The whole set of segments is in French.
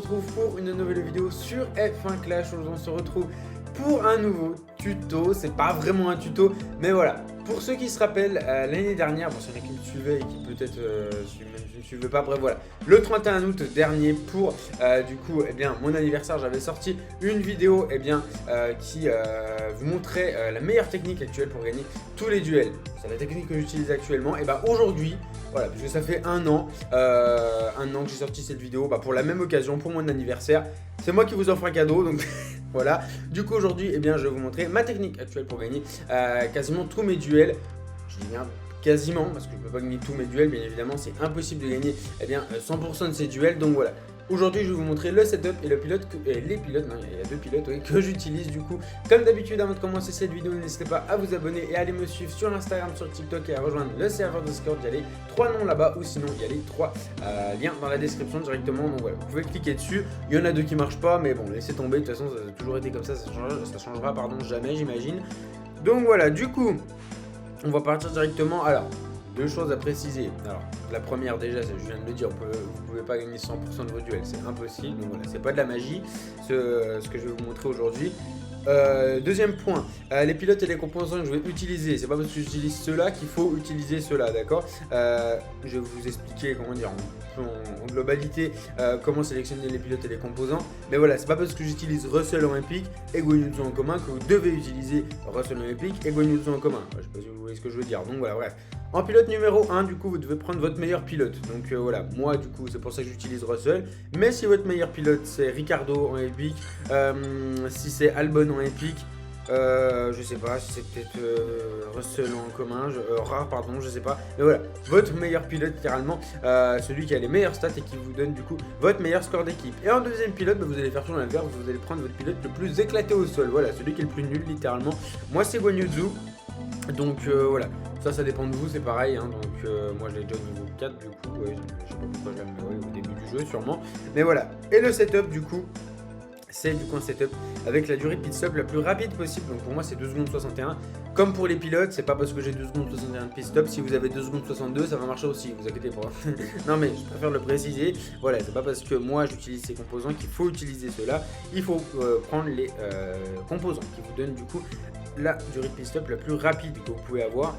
retrouve pour une nouvelle vidéo sur F1 Clash. Aujourd'hui on se retrouve pour un nouveau tuto. C'est pas vraiment un tuto, mais voilà. Pour ceux qui se rappellent, l'année dernière, bon, s'il y en a qui me suivaient et qui peut-être ne me suivaient pas, bref voilà. Le 31 août dernier, pour du coup, eh bien, mon anniversaire, j'avais sorti une vidéo qui vous montrait la meilleure technique actuelle pour gagner tous les duels. C'est la technique que j'utilise actuellement. Et bah aujourd'hui, voilà, puisque ça fait un an que j'ai sorti cette vidéo, pour la même occasion, pour mon anniversaire. C'est moi qui vous offre un cadeau, donc voilà. Du coup aujourd'hui, eh bien, je vais vous montrer ma technique actuelle pour gagner quasiment tous mes duels. Je dis bien quasiment, parce que je ne peux pas gagner tous mes duels, bien évidemment, c'est impossible de gagner 100% de ces duels, donc voilà. Aujourd'hui, je vais vous montrer le setup et les pilotes, il y a deux pilotes que j'utilise du coup. Comme d'habitude, avant de commencer cette vidéo, n'hésitez pas à vous abonner et à aller me suivre sur Instagram, sur TikTok et à rejoindre le serveur Discord. Il y a les 3 noms là-bas ou sinon il y a les 3 liens dans la description directement. Donc voilà, vous pouvez cliquer dessus. Il y en a 2 qui marchent pas, mais bon, laissez tomber. De toute façon, ça a toujours été comme ça changera jamais, j'imagine. Donc voilà, du coup, on va partir directement. Alors, deux choses à préciser. Alors, la première déjà, je viens de le dire, vous pouvez pas gagner 100% de vos duels, c'est impossible. Donc voilà, c'est pas de la magie, ce que je vais vous montrer aujourd'hui. Deuxième point, les pilotes et les composants que je vais utiliser, c'est pas parce que j'utilise ceux-là qu'il faut utiliser ceux-là, d'accord. Je vais vous expliquer, comment dire, en globalité, comment sélectionner les pilotes et les composants. Mais voilà, c'est pas parce que j'utilise Russell en Epic et Guanyuzo en commun que vous devez utiliser Russell en Epic et Guanyuzo en commun. Je sais pas si vous voyez ce que je veux dire, donc voilà, bref. En pilote numéro 1, du coup, vous devez prendre votre meilleur pilote. Donc voilà, moi, du coup, c'est pour ça que j'utilise Russell. Mais si votre meilleur pilote, c'est Ricardo en Epic, si c'est Albon en Epic, je sais pas, si c'est peut-être Russell en commun, rare, pardon, je sais pas. Mais voilà, votre meilleur pilote, littéralement, celui qui a les meilleures stats et qui vous donne, du coup, votre meilleur score d'équipe. Et en deuxième pilote, vous allez faire tout l'inverse, vous allez prendre votre pilote le plus éclaté au sol. Voilà, celui qui est le plus nul, littéralement. Moi, c'est Guanyuzo. Donc voilà, ça dépend de vous, c'est pareil, hein. Donc moi je l'ai déjà au niveau 4 du coup, je sais pas pourquoi je l'ai au début du jeu sûrement. Mais voilà, et le setup du coup, c'est du coup un setup avec la durée de pit stop la plus rapide possible. Donc pour moi c'est 2 secondes 61. Comme pour les pilotes, c'est pas parce que j'ai 2 secondes 61 de pit stop, si vous avez 2 secondes 62 ça va marcher aussi, vous inquiétez pas. Non mais je préfère le préciser, voilà, c'est pas parce que moi j'utilise ces composants qu'il faut utiliser ceux-là. Il faut prendre les composants qui vous donnent du coup la durée de pit stop la plus rapide que vous pouvez avoir.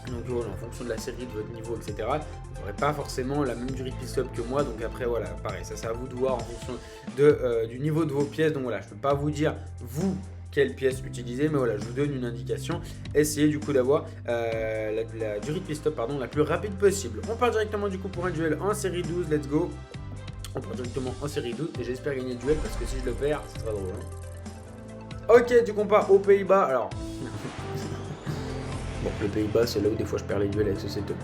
Donc voilà, en fonction de la série, de votre niveau, etc. Vous n'aurez pas forcément la même durée de pit stop que moi. Donc après voilà, pareil, ça c'est à vous de voir en fonction du niveau de vos pièces. Donc voilà, je ne peux pas vous dire vous quelle pièce utiliser, mais voilà, je vous donne une indication. Essayez du coup d'avoir la durée de pit stop la plus rapide possible. On part directement du coup pour un duel en série 12, let's go. On part directement en série 12 et j'espère gagner le duel parce que si je le perds, c'est très drôle. Ok, du coup on part aux Pays-Bas. Alors bon, le Pays-Bas, c'est là où des fois je perds les duels avec ce setup.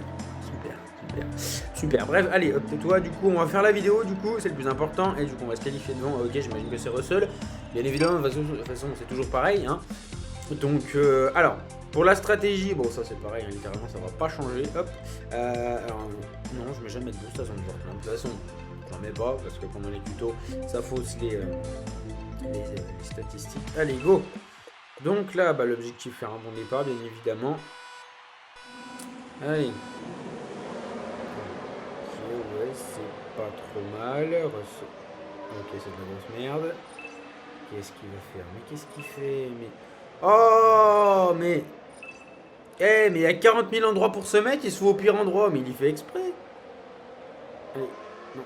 Super. Bref, allez, hop, tais-toi. Du coup, on va faire la vidéo. Du coup, c'est le plus important. Et du coup, on va se qualifier devant. Ok, j'imagine que c'est Russell. Bien évidemment, de toute façon, c'est toujours pareil, hein. Donc, alors, pour la stratégie, bon, ça c'est pareil, hein, littéralement, ça va pas changer. Hop. Alors, non, je mets jamais de boost à son joueur. De toute façon, j'en mets pas parce que pendant les tutos, ça fausse les statistiques. Allez, go. Donc là, l'objectif, faire un bon départ, bien évidemment. Allez. Ok, ouais, c'est pas trop mal. Ok, c'est de la grosse merde. Qu'est-ce qu'il va faire? Mais qu'est-ce qu'il fait? Mais... Oh, mais... mais il y a 40 000 endroits pour ce mec, il se fout au pire endroit, mais il y fait exprès. Allez, non.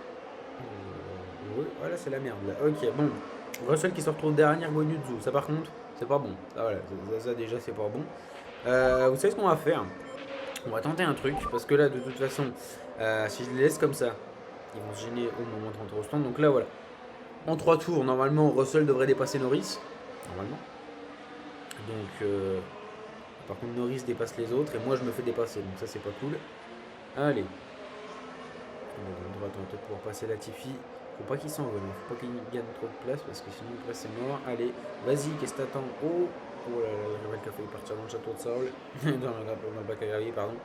Ouais, voilà, c'est la merde, là. Ok, bon. Russell qui se retrouve derrière Guanyuzo. Ça, par contre, c'est pas bon. Ah, voilà, ça déjà, c'est pas bon. Vous savez ce qu'on va faire? On va tenter un truc, parce que là, de toute façon, si je les laisse comme ça, ils vont se gêner au moment de rentrer au stand. Donc là, voilà. En 3 tours, normalement, Russell devrait dépasser Norris. Normalement. Donc, par contre, Norris dépasse les autres et moi, je me fais dépasser. Donc ça, c'est pas cool. Allez. On va tenter de pouvoir passer Latifi. Faut pas qu'il s'envole, faut pas qu'il gagne trop de place parce que sinon après c'est mort. Allez, vas-y, qu'est-ce que t'attends? Oh là là, il y avait le café partir dans le château de sable. dans le bac à gravier, pardon.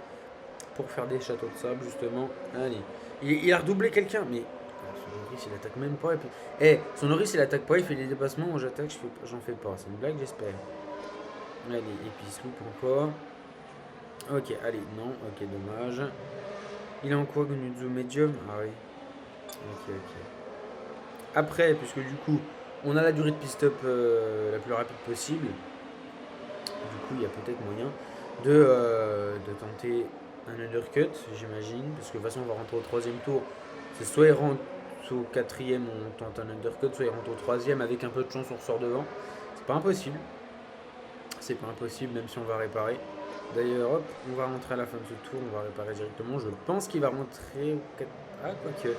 Pour faire des châteaux de sable, justement. Allez. Il a redoublé quelqu'un, mais. Son Norris, il attaque même pas. Et puis... son Norris, il attaque pas, il fait des dépassements. Moi, j'attaque, j'en fais pas. C'est une blague, j'espère. Allez, et puis il se loupe encore. Ok, allez, non, ok, dommage. Il est en quoi, Guanyuzo Medium? Ah oui. Ok. après, puisque du coup, on a la durée de pit-stop la plus rapide possible. Du coup, il y a peut-être moyen de tenter un undercut, j'imagine. Parce que de toute façon, on va rentrer au troisième tour. C'est soit il rentre au quatrième, on tente un undercut, soit il rentre au troisième. Avec un peu de chance, on ressort devant. C'est pas impossible. C'est pas impossible, même si on va réparer. D'ailleurs, hop, on va rentrer à la fin de ce tour. On va réparer directement. Je pense qu'il va rentrer au 4... Ah, quoique.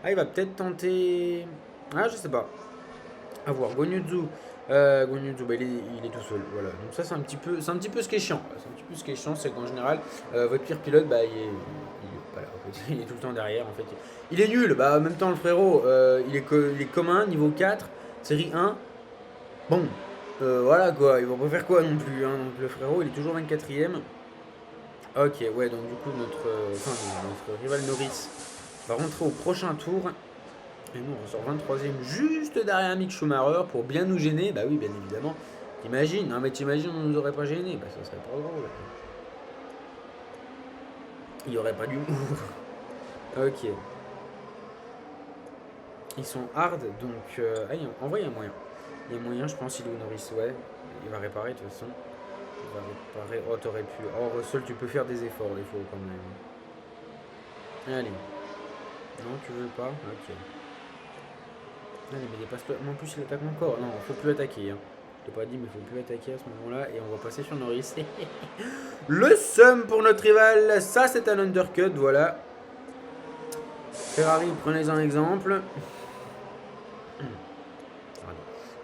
Ah, il va peut-être tenter... Ah, je sais pas. À voir. Gonyuzu. Gonyuzu, bah, il est tout seul. Voilà. Donc ça, c'est un petit peu ce qui est chiant. C'est un petit peu ce qui est chiant, c'est qu'en général, votre pire pilote, bah, il est pas là, en fait. Il est tout le temps derrière, en fait. Il est nul. Bah, en même temps, le frérot, il est commun, niveau 4, série 1. Bon, voilà quoi. Il va pas faire quoi non plus. Hein. Donc le frérot, il est toujours 24ème. Ok, ouais, donc du coup, notre rival Norris va rentrer au prochain tour. Et nous, on sort 23ème juste derrière Mick Schumacher pour bien nous gêner. Bah oui, bien évidemment. T'imagines, hein, mais t'imagines, on nous aurait pas gêné. Bah ça serait pas drôle. Il y aurait pas d'humour. Ok. Ils sont hard, donc... en vrai, il y a moyen. Il y a moyen, je pense, il est au Norris, ouais. Il va réparer, de toute façon. Il va réparer... Oh, t'aurais pu... Oh, Russell, tu peux faire des efforts, des fois, quand même. Allez. Non, tu veux pas? Ok. Allez, mais dépasse-le. Mais en plus, il attaque encore. Non, faut plus attaquer. Hein. Je t'ai pas dit, mais faut plus attaquer à ce moment-là. Et on va passer sur Norris. Le seum pour notre rival. Ça, c'est un undercut. Voilà. Ferrari, prenez un exemple.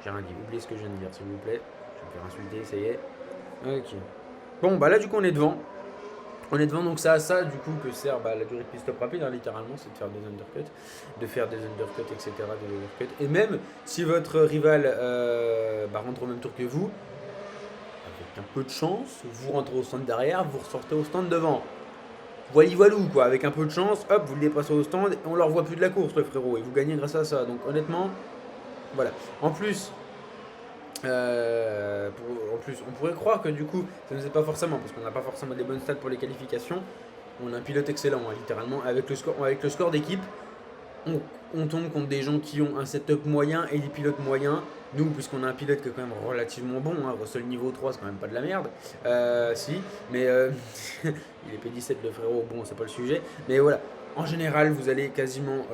J'ai rien dit. Oubliez ce que je viens de dire, s'il vous plaît. Je vais me faire insulter, ça y est. Ok. Bon, bah là, du coup, on est devant. On est devant, donc ça du coup que sert la durée de pit-stop rapide, hein, littéralement, c'est de faire des undercuts, etc. Des undercuts. Et même si votre rival rentre au même tour que vous, avec un peu de chance, vous rentrez au stand derrière, vous ressortez au stand devant. Voilou quoi, avec un peu de chance, hop, vous le dépassez au stand et on leur voit plus de la course, le frérot, et vous gagnez grâce à ça. Donc honnêtement, voilà. En plus, on pourrait croire que du coup, ça ne faisait pas forcément, parce qu'on n'a pas forcément des bonnes stats pour les qualifications. On a un pilote excellent, hein, littéralement. Avec le score d'équipe, on tombe contre des gens qui ont un setup moyen et des pilotes moyens. Nous, puisqu'on a un pilote qui est quand même relativement bon, hein, Russell niveau 3, c'est quand même pas de la merde. Si, mais il est P17 le frérot, bon, c'est pas le sujet. Mais voilà, en général, vous allez quasiment...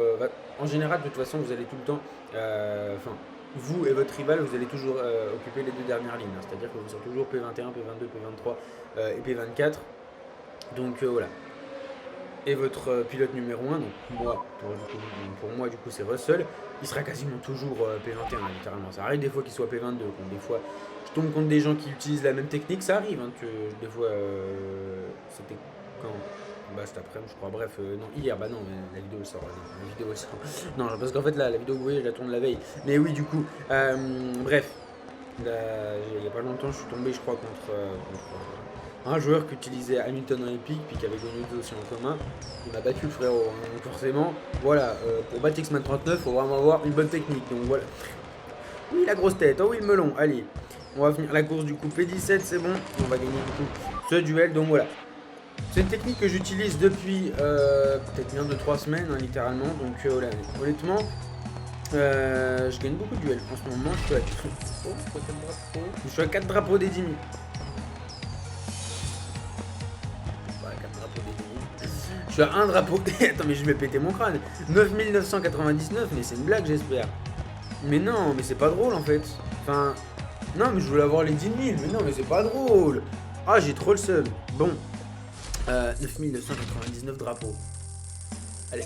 en général, de toute façon, vous allez tout le temps... vous et votre rival, vous allez toujours occuper les deux dernières lignes. Hein, c'est-à-dire que vous serez toujours P21, P22, P23 et P24. Donc voilà. Et votre pilote numéro 1, donc moi, pour moi, du coup, c'est Russell. Il sera quasiment toujours P21, hein, littéralement. Ça arrive des fois qu'il soit P22. Donc, des fois, je tombe contre des gens qui utilisent la même technique. Ça arrive. Hein, des fois, c'était quand... Bah, cet après-midi, je crois. Bref, non, hier, bah non, la vidéo sort. La vidéo sort. Non, parce qu'en fait, là, la vidéo que vous voyez, je la tourne la veille. Mais oui, du coup, bref. Il n'y a pas longtemps, je suis tombé, je crois, contre un joueur qui utilisait Hamilton Olympique, puis qui avait Gonyuzu aussi en commun. Il m'a battu le frérot. Hein, donc forcément, voilà, pour battre X-Man 39, il faut vraiment avoir une bonne technique. Donc voilà. Oui, la grosse tête. Oh oui, le melon. Allez, on va finir la course du coup. P17, c'est bon. On va gagner du coup ce duel. Donc voilà. C'est une technique que j'utilise depuis peut-être bien 2-3 semaines, hein, littéralement. Donc voilà, honnêtement, je gagne beaucoup de duels. En ce moment, je suis à 4 drapeaux des 10 000. Je suis à un drapeau. Attends, mais je vais péter mon crâne. 9999, mais c'est une blague, j'espère. Mais non, mais c'est pas drôle en fait. Enfin, non, mais je voulais avoir les 10 000. Mais non, mais c'est pas drôle. Ah, j'ai trop le seum. Bon, 9999 drapeaux.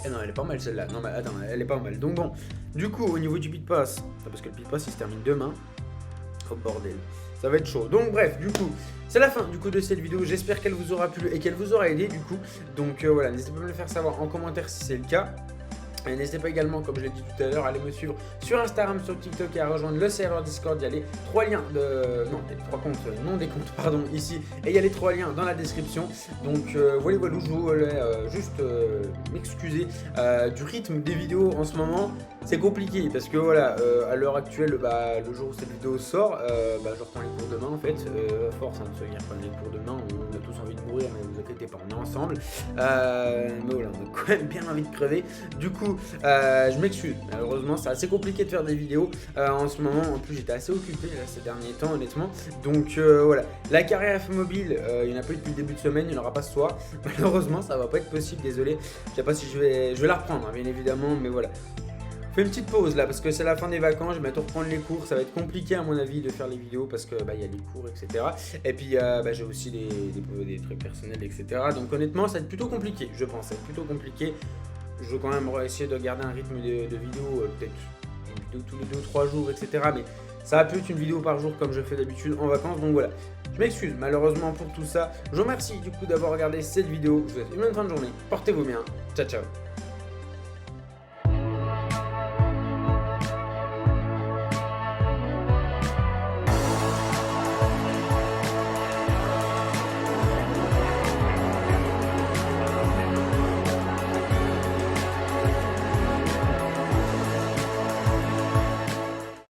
Non, elle est pas mal celle-là. Non, mais attends, elle est pas mal. Donc bon, du coup, au niveau du pit pass, parce que le pit pass il se termine demain. Oh bordel, ça va être chaud. Donc bref, du coup, c'est la fin du coup de cette vidéo. J'espère qu'elle vous aura plu et qu'elle vous aura aidé du coup. Donc voilà, n'hésitez pas à me le faire savoir en commentaire si c'est le cas. Et n'hésitez pas également, comme je l'ai dit tout à l'heure, à aller me suivre sur Instagram, sur TikTok et à rejoindre le serveur Discord. Il y a les 3 liens de... Non, il y a les 3 comptes, non des comptes, pardon, ici. Et il y a les 3 liens dans la description. Donc voilà, je voulais juste m'excuser du rythme des vidéos en ce moment. C'est compliqué parce que voilà, à l'heure actuelle, le jour où cette vidéo sort, je reprends les cours demain en fait. Force hein, de se dire prendre les cours demain, on a tous envie de mourir, mais vous t'inquiète pas, on est ensemble. Mais voilà, on a quand même bien envie de crever. Du coup, je m'excuse. Malheureusement, c'est assez compliqué de faire des vidéos en ce moment. En plus, j'étais assez occupé là, ces derniers temps, honnêtement. Donc voilà, la carrière F mobile, il n'y en a pas eu depuis le début de semaine, il n'y en aura pas ce soir. Malheureusement, ça va pas être possible, désolé. Je sais pas si je vais la reprendre, hein, bien évidemment, mais voilà. Je fais une petite pause là parce que c'est la fin des vacances, je vais bientôt reprendre les cours, ça va être compliqué à mon avis de faire les vidéos parce que y a les cours, etc. Et puis j'ai aussi des trucs personnels, etc. Donc honnêtement ça va être plutôt compliqué, je pense, ça va être plutôt compliqué. Je veux quand même essayer de garder un rythme de vidéo, peut-être une vidéo tous les 2-3 jours, etc. Mais ça va plus être une vidéo par jour comme je fais d'habitude en vacances, donc voilà. Je m'excuse malheureusement pour tout ça. Je vous remercie du coup d'avoir regardé cette vidéo, je vous souhaite une bonne fin de journée, portez-vous bien, ciao ciao.